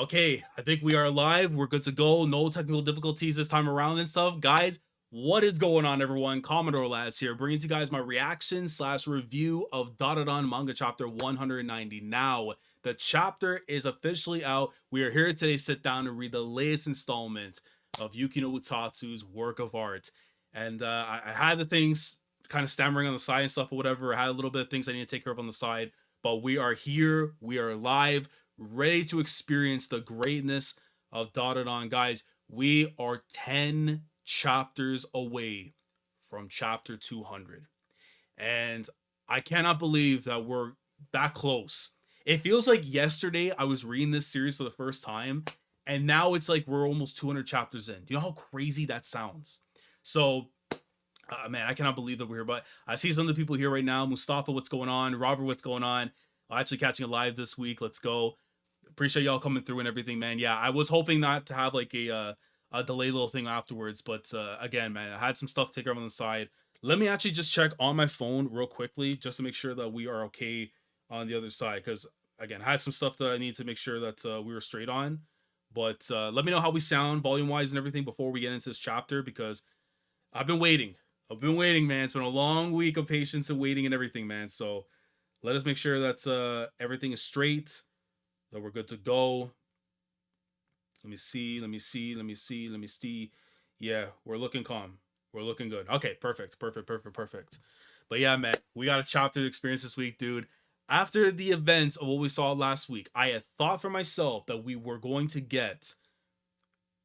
Okay, I think we are live. We're good to go. No technical difficulties this time around and stuff. Guys, what is going on, everyone? Commodore Lads here, bringing to you guys my reaction slash review of Dandadan manga chapter 190. Now, the chapter is officially out. We are here today to sit down and read the latest installment of Yukino Utatsu's work of art. And I had the things kind of stammering on the side and stuff or whatever. I had a little bit of things I need to take care of on the side. But we are here. We are live, ready to experience the greatness of Dandadan. Guys, we are 10 chapters away from chapter 200. And I cannot believe that we're that close. It feels like yesterday I was reading this series for the first time, and now it's like we're almost 200 chapters in. Do you know how crazy that sounds? So, man, I cannot believe that we're here. But I see some of the people here right now. Mustafa, what's going on? Robert, what's going on? Actually catching it live this week. Let's go. Appreciate y'all coming through and everything, man. Yeah, I was hoping not to have like a delay little thing afterwards, but again, man, I had some stuff to take care of on the side. Let me actually just check on my phone real quickly just to make sure that we are okay on the other side, because again, I had some stuff that I need to make sure that we were straight on. But let me know how we sound volume wise and everything before we get into this chapter, because I've been waiting. Man. It's been a long week of patience and waiting and everything, man. So let us make sure that everything is straight, that we're good to go. Let me see. Yeah, we're looking calm. We're looking good. Okay, perfect. But yeah, man, we got a chapter to experience this week, dude. After the events of what we saw last week, I had thought for myself that we were going to get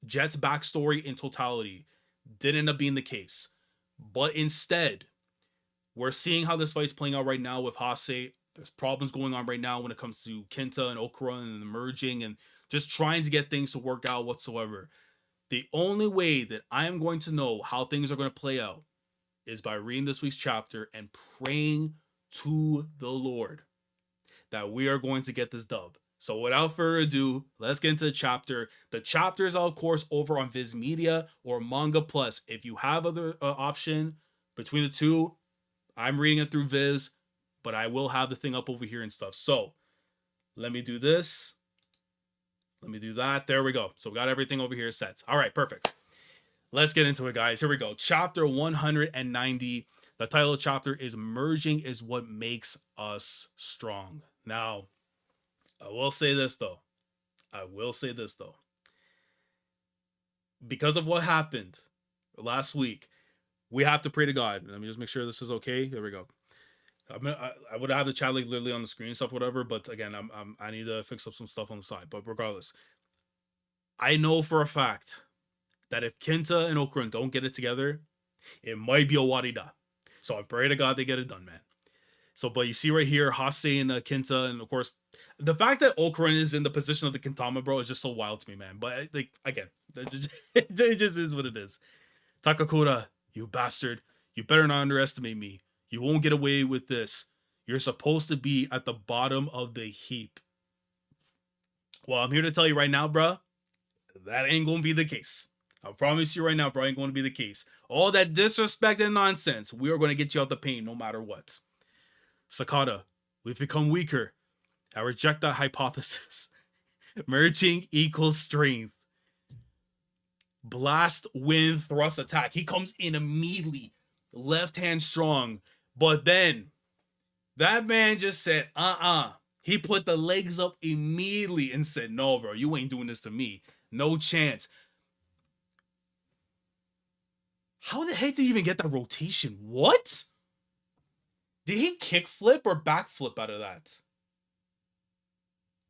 Jet's backstory in totality. Didn't end up being the case. But instead, we're seeing how this fight's playing out right now with Hase. There's problems going on right now when it comes to Kinta and Okarun and the merging and just trying to get things to work out whatsoever. The only way that I am going to know how things are going to play out is by reading this week's chapter and praying to the Lord that we are going to get this dub. So without further ado, let's get into the chapter. The chapter is, of course, over on Viz Media or Manga Plus. If you have other option between the two, I'm reading it through Viz, but I will have the thing up over here and stuff. So let me do this. Let me do that. There we go. So we got everything over here set. All right, perfect. Let's get into it, guys. Here we go. Chapter 190. The title of the chapter is Merging is What Makes Us Strong. Now, I will say this, though. Because of what happened last week, we have to pray to God. Let me just make sure this is okay. There we go. I would have the chat like literally on the screen and stuff, whatever. But again, I need to fix up some stuff on the side. But regardless, I know for a fact that if Kinta and Okarun don't get it together, it might be a Warida. So I pray to God they get it done, man. So, but you see right here, Hase and Kinta, and of course, the fact that Okarun is in the position of the Kintama, bro, is just so wild to me, man. But like again, it just is what it is. Takakura, you bastard, you better not underestimate me. You won't get away with this. You're supposed to be at the bottom of the heap. Well, I'm here to tell you right now, bruh, that ain't gonna be the case. I promise you right now, bro, ain't gonna be the case. All that disrespect and nonsense, we are gonna get you out the pain no matter what. Sakata, we've become weaker. I reject that hypothesis. Merging equals strength. Blast, wind, thrust, attack. He comes in immediately. Left hand strong. But then, that man just said, He put the legs up immediately and said, no, bro, you ain't doing this to me. No chance. How the heck did he even get that rotation? What? Did he kickflip or backflip out of that?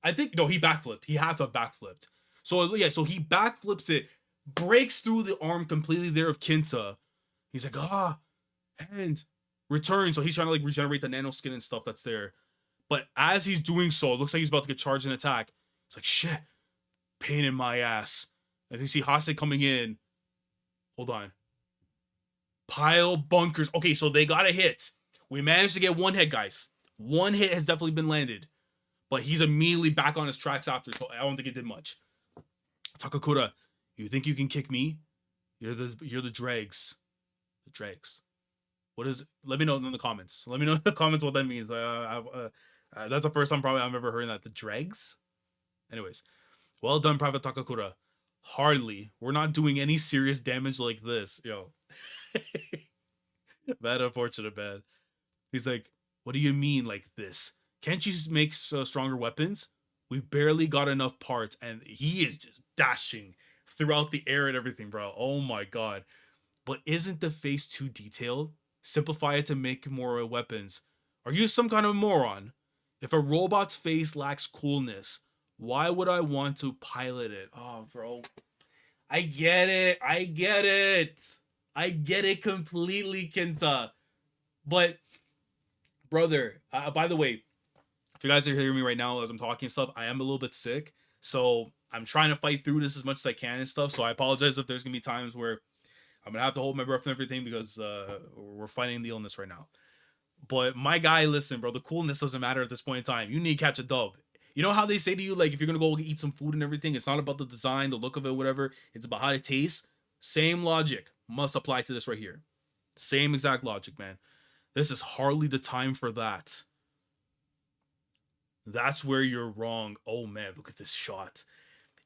I think, no, he backflipped. He had to have backflipped. So, yeah, so he backflips it, breaks through the arm completely there of Kinta. He's like, and return. So he's trying to like regenerate the nano skin and stuff that's there. But as he's doing so, it looks like he's about to get charged and attack. It's like, shit, pain in my ass. I think see Hase coming in. Hold on. Pile bunkers. Okay, so they got a hit. We managed to get one hit, guys. One hit has definitely been landed. But he's immediately back on his tracks after, so I don't think it did much. Takakura, you think you can kick me? You're the dregs. The dregs. What is? Let me know in the comments. Let me know in the comments what that means. That's the first time probably I've ever heard that. The dregs. Anyways, Well done, Private Takakura. Hardly. We're not doing any serious damage like this. Yo. Bad unfortunate, man. He's like, what do you mean like this? Can't you just make stronger weapons? We barely got enough parts, and he is just dashing throughout the air and everything, bro. Oh my god. But isn't the face too detailed? Simplify it to make more weapons. Are you some kind of moron? If a robot's face lacks coolness, why would I want to pilot it? Oh, bro. I get it. I get it. I get it completely, Kinta. But, brother, by the way, if you guys are hearing me right now as I'm talking stuff, I am a little bit sick. So I'm trying to fight through this as much as I can and stuff. So I apologize if there's going to be times where I'm going to have to hold my breath and everything because we're fighting the illness right now. But my guy, listen, bro, the coolness doesn't matter at this point in time. You need to catch a dub. You know how they say to you, like, if you're going to go eat some food and everything, it's not about the design, the look of it, whatever. It's about how it tastes. Same logic must apply to this right here. Same exact logic, man. This is hardly the time for that. That's where you're wrong. Oh man, look at this shot.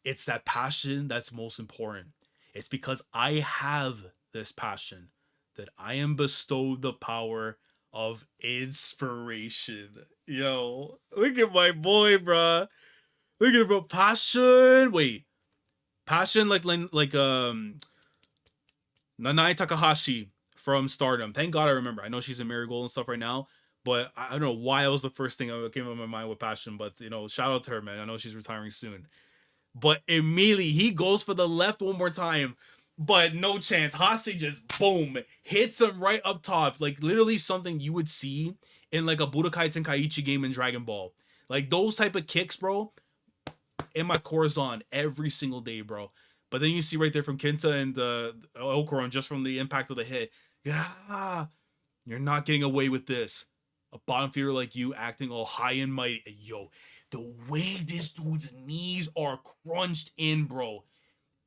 It's that passion that's most important. It's because I have this passion that I am bestowed the power of inspiration. Yo, look at my boy, bruh. Look at it, bro. Passion. Wait, passion like Nanai Takahashi from Stardom. Thank God I remember. I know she's in Marigold and stuff right now, but I don't know why it was the first thing that came up in my mind with passion. But you know, shout out to her, man. I know she's retiring soon. But immediately he goes for the left one more time, but no chance. Hase just boom hits him right up top, like literally something you would see in like a Budokai Tenkaichi game in Dragon Ball. Like those type of kicks, bro, in my Corazon every single day, bro. But then you see right there from Kinta and Okarun just from the impact of the hit. Yeah, you're not getting away with this. A bottom feeder like you acting all high and mighty. Yo, the way this dude's knees are crunched in, bro.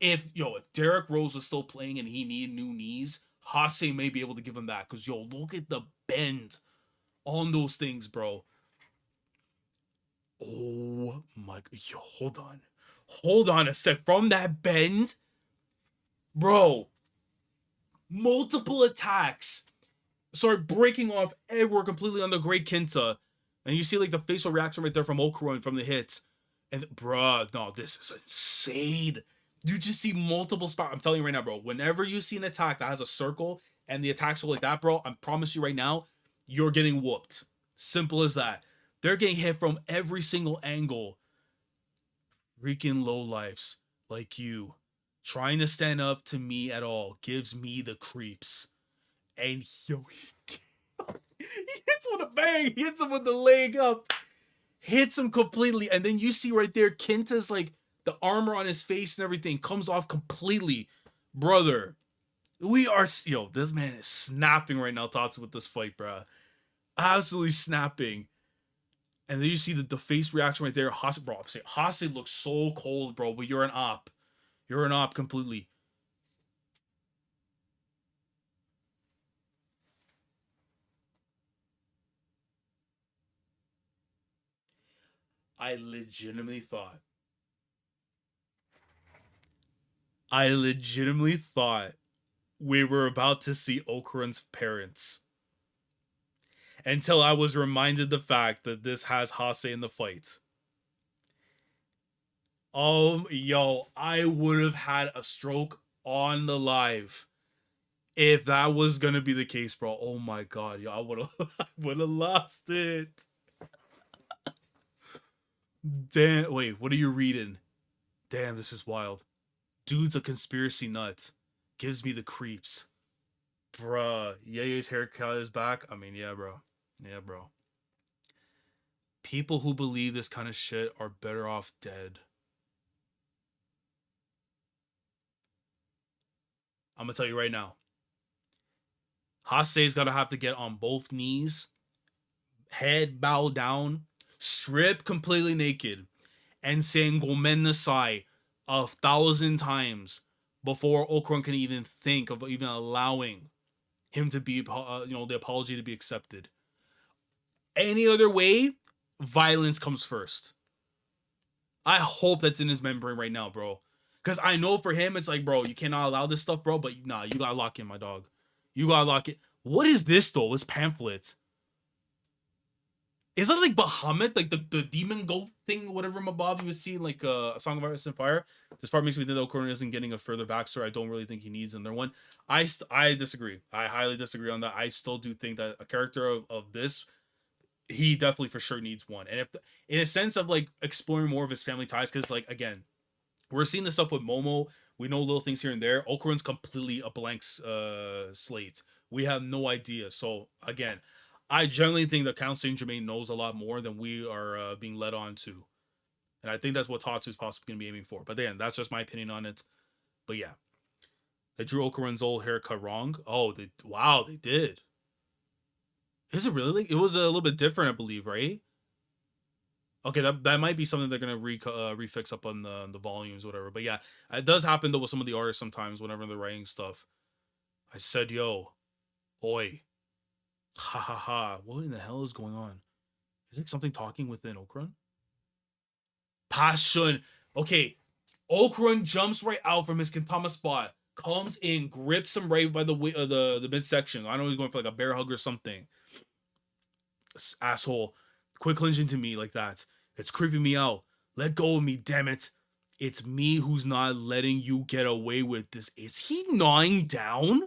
If Derek Rose was still playing and he needed new knees, Hase may be able to give him that. Cause look at the bend on those things, bro. Oh my, hold on. Hold on a sec. From that bend, bro, multiple attacks start breaking off everywhere completely on the Great Kinta. And you see like the facial reaction right there from Okarun from the hits. And bruh, no, this is insane. You just see multiple spots. I'm telling you right now, bro. Whenever you see an attack that has a circle and the attacks go like that, bro, I promise you right now, you're getting whooped. Simple as that. They're getting hit from every single angle. Freaking low lives like you trying to stand up to me at all gives me the creeps. And yo, he hits with a bang. He hits him with the leg up. Hits him completely. And then you see right there, Kinta's like the armor on his face and everything comes off completely. Brother, we are, this man is snapping right now, Tatsu, with this fight, bro. Absolutely snapping. And then you see the face reaction right there. Hase, bro, Hase looks so cold, bro, but you're an op. You're an op completely. I legitimately thought we were about to see Okarun's parents until I was reminded the fact that this has Hase in the fight. Yo, I would have had a stroke on the live if that was gonna be the case, bro. Oh my god, yo, I would have lost it. Damn, wait, what are you reading? Damn, this is wild. Dude's a conspiracy nut. Gives me the creeps. Bruh, Ye's haircut is back. I mean, yeah, bro. Yeah, bro. People who believe this kind of shit are better off dead. I'm gonna tell you right now. Hase's gotta have to get on both knees, head bow down, strip completely naked, and saying Gomen Nasai 1,000 times before Okarun can even think of even allowing him to be, the apology to be accepted. Any other way, violence comes first. I hope that's in his memory right now, bro. Because I know for him, it's like, bro, you cannot allow this stuff, bro. But nah, you gotta lock in, my dog. You gotta lock it. What is this though? This pamphlet. Is that like Bahamut, like the demon goat thing, whatever Mabob you would see in like a Song of Ice and Fire? This part makes me think that Okarun isn't getting a further backstory. I don't really think he needs another one. I disagree. I highly disagree on that. I still do think that a character of this, he definitely for sure needs one. And if in a sense of like exploring more of his family ties, because like again, we're seeing this stuff with Momo. We know little things here and there. Okarun's completely a blank slate. We have no idea. So again, I generally think that Count Saint Germain knows a lot more than we are being led on to, and I think that's what Tatsu is possibly going to be aiming for. But again, that's just my opinion on it. But yeah, they drew Okarun's old haircut wrong. Oh, wow, they did. Is it really? It was a little bit different, I believe, right? Okay, that might be something they're gonna refix up on the volumes, whatever. But yeah, it does happen though with some of the artists sometimes whenever they're writing stuff. I said, yo, oi, ha ha ha. What in the hell is going on? Is it something talking within Okarun? Passion. Okay, Okarun jumps right out from his Kintama spot, comes in, grips him right by the midsection. I know he's going for like a bear hug or something. Asshole, quit clinging to me like that. It's creeping me out. Let go of me, damn it. It's me who's not letting you get away with this. Is he gnawing down?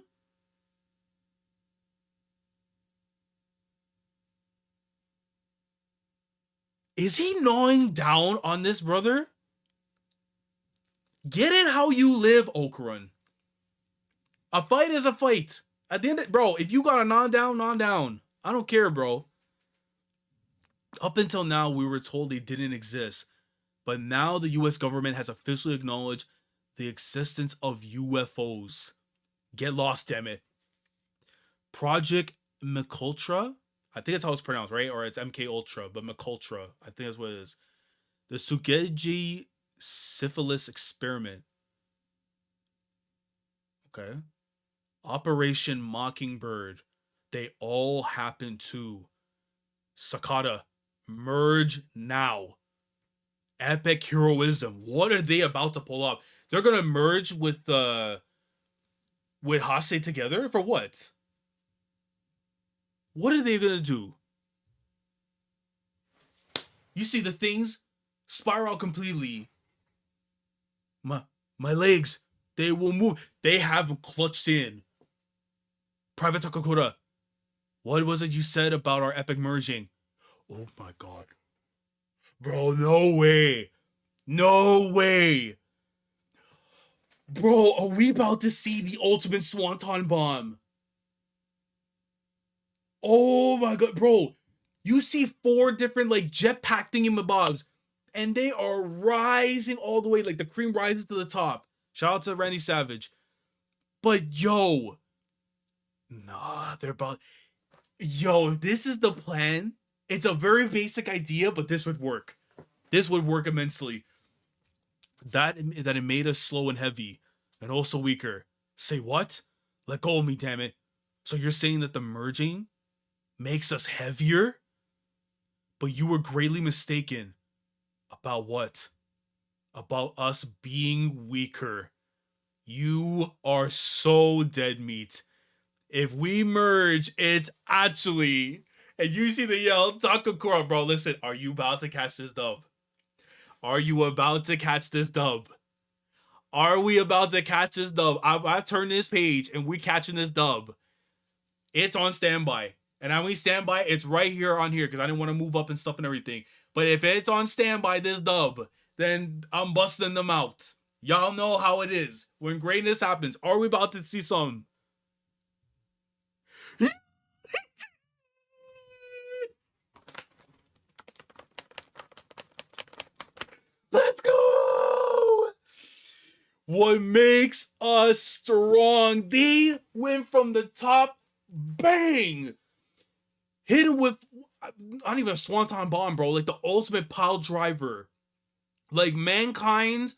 Is he gnawing down on this, brother? Get it how you live, Okarun. A fight is a fight. At the end of, bro, if you got a non down. I don't care, bro. Up until now, we were told they didn't exist. But now the US government has officially acknowledged the existence of UFOs. Get lost, damn it. Project MKUltra? I think that's how it's pronounced, right? Or it's MK Ultra, but MKUltra. I think that's what it is. The Sugeji syphilis experiment. Okay. Operation Mockingbird. They all happen to. Sakata. Merge now. Epic heroism. What are they about to pull up? They're gonna merge with Hase together for what? What are they gonna do? You see the things spiral completely. My legs, they will move. They have clutched in. Private Takakura, what was it you said about our epic merging? Oh my god. Bro, no way. No way. Bro, are we about to see the ultimate Swanton Bomb? Oh my god, bro. You see 4 different like jetpack thingy-mabobs, and they are rising all the way. Like the cream rises to the top. Shout out to Randy Savage. But yo, nah, they're about. Yo, this is the plan. It's a very basic idea, but this would work. This would work immensely. That it made us slow and heavy, and also weaker. Say what? Let go of me, damn it. So you're saying that the merging makes us heavier? But you were greatly mistaken. About what? About us being weaker. You are so dead meat. If we merge, it's actually... And you see the yell, Takakura, bro, listen, are you about to catch this dub? Are you about to catch this dub? Are we about to catch this dub? I turned this page and we catching this dub. It's on standby. And I mean standby, it's right here on here because I didn't want to move up and stuff and everything. But if it's on standby, this dub, then I'm busting them out. Y'all know how it is. When greatness happens, are we about to see some? Let's go! What makes us strong? They went from the top, bang! Hit him with, not even a swanton bomb, bro. Like the ultimate pile driver. Like mankind,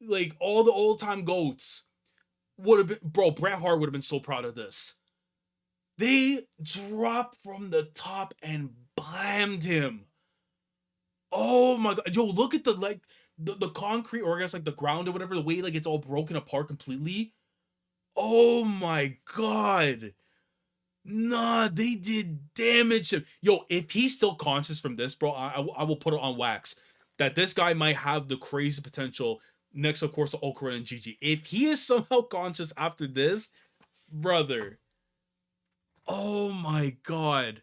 like all the old time goats would have been, bro. Bret Hart would have been so proud of this. They dropped from the top and blammed him. Oh my god, yo, look at the like, the concrete, or I guess like the ground or whatever, the way like it's all broken apart completely. Oh my god. Nah, they did damage him. Yo, if he's still conscious from this, bro, I will put it on wax that this guy might have the crazy potential next, of course, to Okarun and Gigi. If he is somehow conscious after this, brother, oh my god.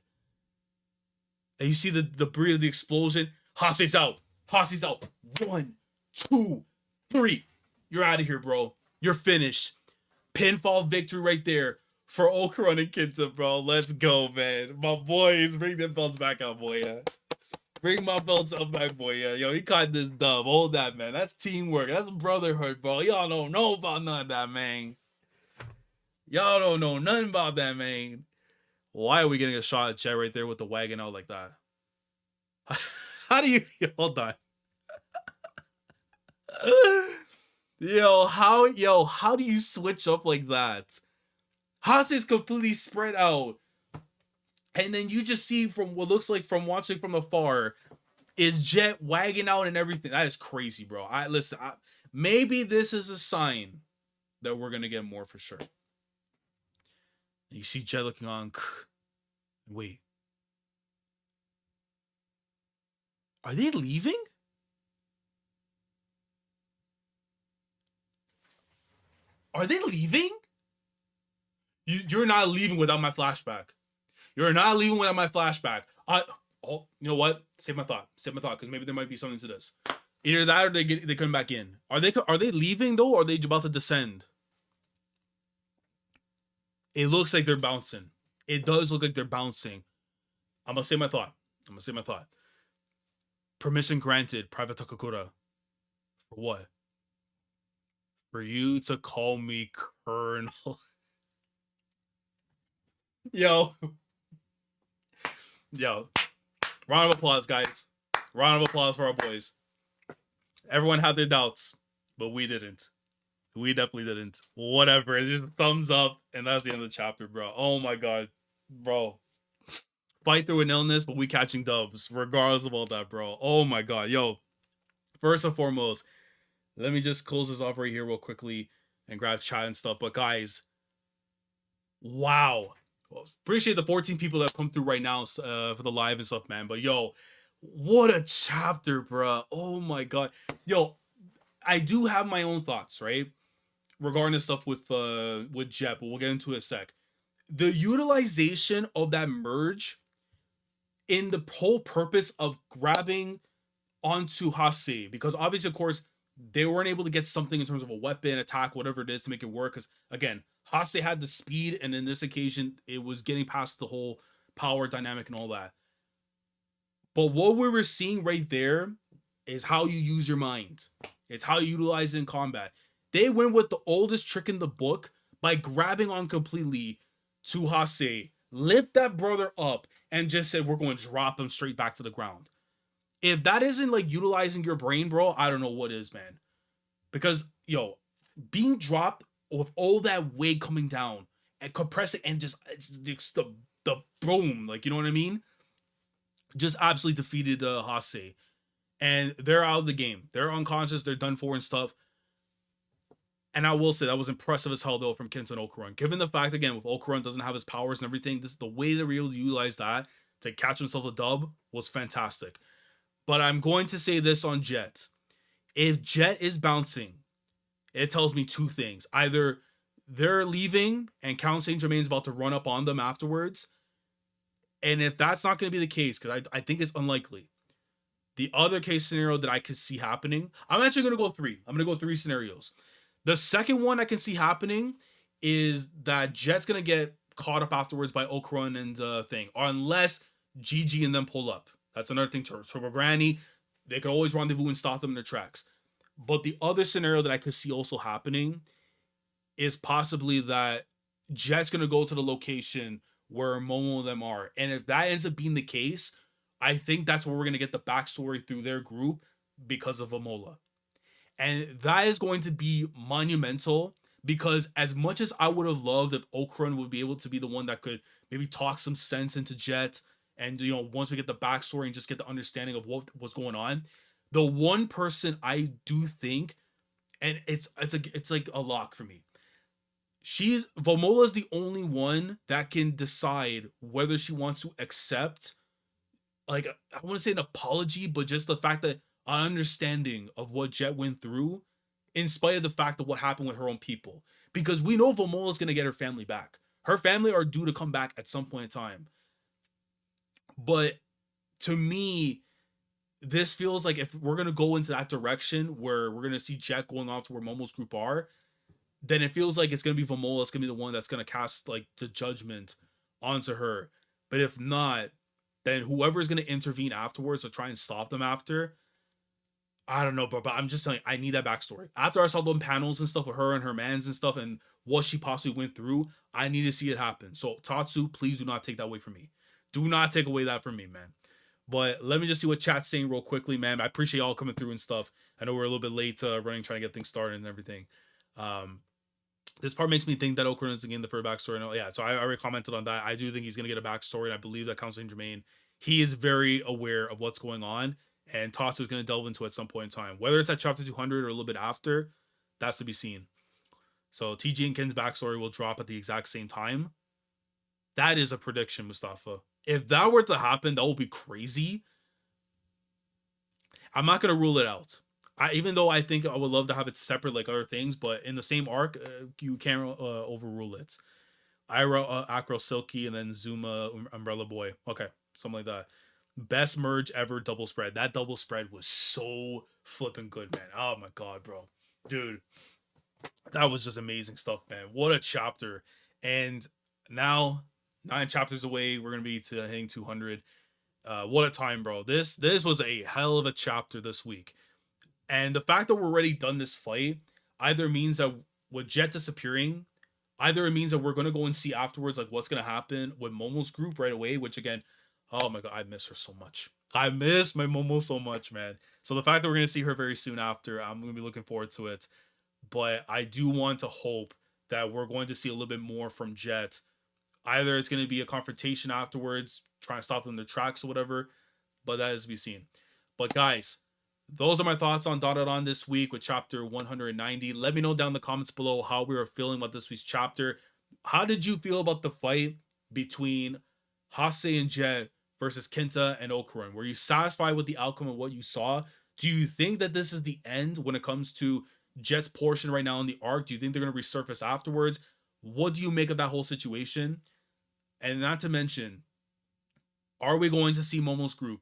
And you see the debris of the explosion. Hase's out. Hase's out. 1, 2, 3. You're out of here, bro. You're finished. Pinfall victory right there for Okarun and Kinta, bro. Let's go, man. My boys, bring them belts back out, boy. Yeah. Bring my belts up back, boy. Yeah. Yo, he caught this dub. Hold that, man. That's teamwork. That's brotherhood, bro. Y'all don't know about none of that, man. Y'all don't know nothing about that, man. Why are we getting a shot at Jet right there with the wagon out like that? How do you... Hold on. Yo, how do you switch up like that? Hase is completely spread out. And then you just see from what looks like from watching from afar is Jet wagging out and everything. That is crazy, bro. Listen, maybe this is a sign that we're gonna get more for sure. You see Jet looking on. Wait. Are they leaving? Are they leaving? You're not leaving without my flashback. You're not leaving without my flashback. You know what? Save my thought. Save my thought, because maybe there might be something to this. Either that or they come back in. Are they leaving though, or are they about to descend? It looks like they're bouncing. It does look like they're bouncing. I'm gonna say my thought. Permission granted, Private Takakura. For what? For you to call me Colonel. Yo. Round of applause, guys. Round of applause for our boys. Everyone had their doubts, but we didn't. We definitely didn't. Whatever. It's just a thumbs up, and that's the end of the chapter, bro. Oh my god. Bro. Fight through an illness, but we catching dubs, regardless of all that, bro. Oh my god. Yo. First and foremost, let me just close this off right here real quickly and grab chat and stuff. But guys, wow. Well, appreciate the 14 people that come through right now for the live and stuff, man. But yo, what a chapter, bro. Oh my god. Yo, I do have my own thoughts, right? Regarding the stuff with Jet, but we'll get into it in a sec. The utilization of that merge in the whole purpose of grabbing onto Hase, because obviously, of course, they weren't able to get something in terms of a weapon, attack, whatever it is to make it work. Because again, Hase had the speed, and in this occasion, it was getting past the whole power dynamic and all that. But what we were seeing right there is how you use your mind. It's how you utilize it in combat. They went with the oldest trick in the book by grabbing on completely to Hase, lift that brother up, and just said, we're going to drop him straight back to the ground. If that isn't like utilizing your brain, bro, I don't know what is, man. Because, yo, being dropped with all that weight coming down and compressing and just the boom, like, you know what I mean? Just absolutely defeated Hase. And they're out of the game. They're unconscious. They're done for and stuff. And I will say that was impressive as hell, though, from Kinta and Okarun. Given the fact, again, with Okarun doesn't have his powers and everything, this the way they were able to utilize that to catch himself a dub was fantastic. But I'm going to say this on Jet. If Jet is bouncing, it tells me two things. Either they're leaving and Count Saint Germain's about to run up on them afterwards. And if that's not going to be the case, because I think it's unlikely, the other case scenario that I could see happening, I'm actually going to go three. I'm going to go three scenarios. The second one I can see happening is that Jet's going to get caught up afterwards by Okarun and thing. Or unless Gigi and them pull up. That's another thing. Turbo Granny, they could always rendezvous and stop them in their tracks. But the other scenario that I could see also happening is possibly that Jet's going to go to the location where Momo and them are. And if that ends up being the case, I think that's where we're going to get the backstory through their group because of Amola. And that is going to be monumental, because as much as I would have loved if Okarun would be able to be the one that could maybe talk some sense into Jet, and, you know, once we get the backstory and just get the understanding of what was going on, The one person I do think, and it's like a lock for me. She's Vomola is the only one that can decide whether she wants to accept, like, I want to say an apology, but just the fact that an understanding of what Jet went through, in spite of the fact of what happened with her own people. Because we know Vomola is gonna get her family back. Her family are due to come back at some point in time. But to me, this feels like if we're gonna go into that direction where we're gonna see Jet going off to where Momo's group are, then it feels like it's gonna be Vomola. It's gonna be the one that's gonna cast like the judgment onto her. But if not, then whoever's gonna intervene afterwards to try and stop them after, I don't know, but I'm just saying I need that backstory. After I saw them panels and stuff with her and her mans and stuff and what she possibly went through, I need to see it happen. So Tatsu, please do not take that away from me. Do not take away that from me, man. But let me just see what chat's saying real quickly, man. I appreciate y'all coming through and stuff. I know we're a little bit late running, trying to get things started and everything. Um, this part makes me think that Okarun is again the for backstory. No, yeah, so I already commented on that. I do think he's gonna get a backstory, and I believe that Count Saint Germain, he is very aware of what's going on, and Tatsu is gonna delve into it at some point in time. Whether it's at chapter 200 or a little bit after, that's to be seen. So TG and Ken's backstory will drop at the exact same time. That is a prediction, Mustafa. If that were to happen, that would be crazy. I'm not gonna rule it out. Even though I think I would love to have it separate like other things, but in the same arc, you can't overrule it. Ira, Acro, Silky, and then Zuma, Umbrella Boy. Okay, something like that. Best merge ever double spread. That double spread was so flipping good, man. Oh my god, bro. Dude, that was just amazing stuff, man. What a chapter. And now, 9 chapters away, we're going to be to hitting 200. What a time, bro. This was a hell of a chapter this week. And the fact that we're already done this fight either means that with Jet disappearing, either it means that we're gonna go and see afterwards like what's gonna happen with Momo's group right away, which again, oh my god, I miss her so much. I miss my Momo so much, man. So the fact that we're gonna see her very soon after, I'm gonna be looking forward to it. But I do want to hope that we're going to see a little bit more from Jet. Either it's gonna be a confrontation afterwards, trying to stop them in their tracks or whatever, but that is to be seen. But guys, those are my thoughts on Dandadan this week with chapter 190. Let me know down in the comments below how we are feeling about this week's chapter. How did you feel about the fight between Hase and Jet versus Kinta and Okarun? Were you satisfied with the outcome of what you saw? Do you think that this is the end when it comes to Jet's portion right now in the arc? Do you think they're going to resurface afterwards? What do you make of that whole situation? And not to mention, are we going to see Momo's group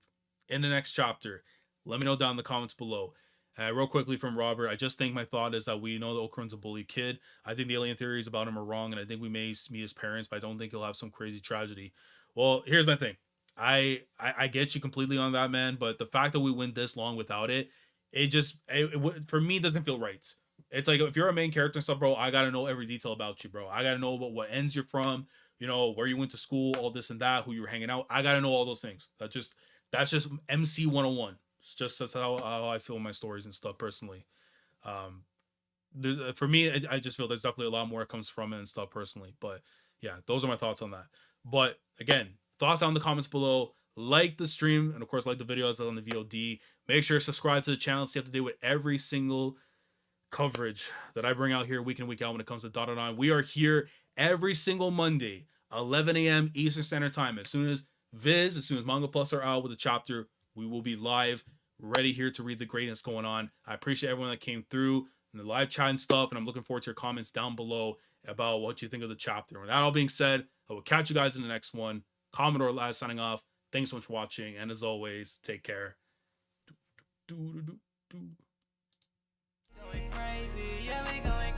in the next chapter? Let me know down in the comments below. Real quickly from Robert, I just think my thought is that we know that Okarun's a bully kid. I think the alien theories about him are wrong, and I think we may meet his parents, but I don't think he'll have some crazy tragedy. Well, here's my thing. I get you completely on that, man, but the fact that we went this long without it, for me, doesn't feel right. It's like if you're a main character and stuff, bro, I gotta know every detail about you, bro. I gotta know about what ends you're from, where you went to school, all this and that, who you were hanging out. I gotta know all those things. That's just MC 101. It's just that's how I feel in my stories and stuff personally. Um, for me, I just feel there's definitely a lot more that comes from it and stuff personally. But yeah, those are my thoughts on that. But again, thoughts down in the comments below. Like the stream and of course like the videos on the VOD. Make sure to subscribe to the channel, stay up to date with every single coverage that I bring out here week in week out when it comes to Dandadan. We are here every single Monday, 11 a.m. Eastern Standard Time. As soon as Manga Plus are out with the chapter, we will be live, ready here to read the greatness going on. I appreciate everyone that came through and the live chat and stuff, and I'm looking forward to your comments down below about what you think of the chapter. With that all being said, I will catch you guys in the next one. Commodore Laz signing off. Thanks so much for watching, and as always, take care. Going crazy, yeah, we going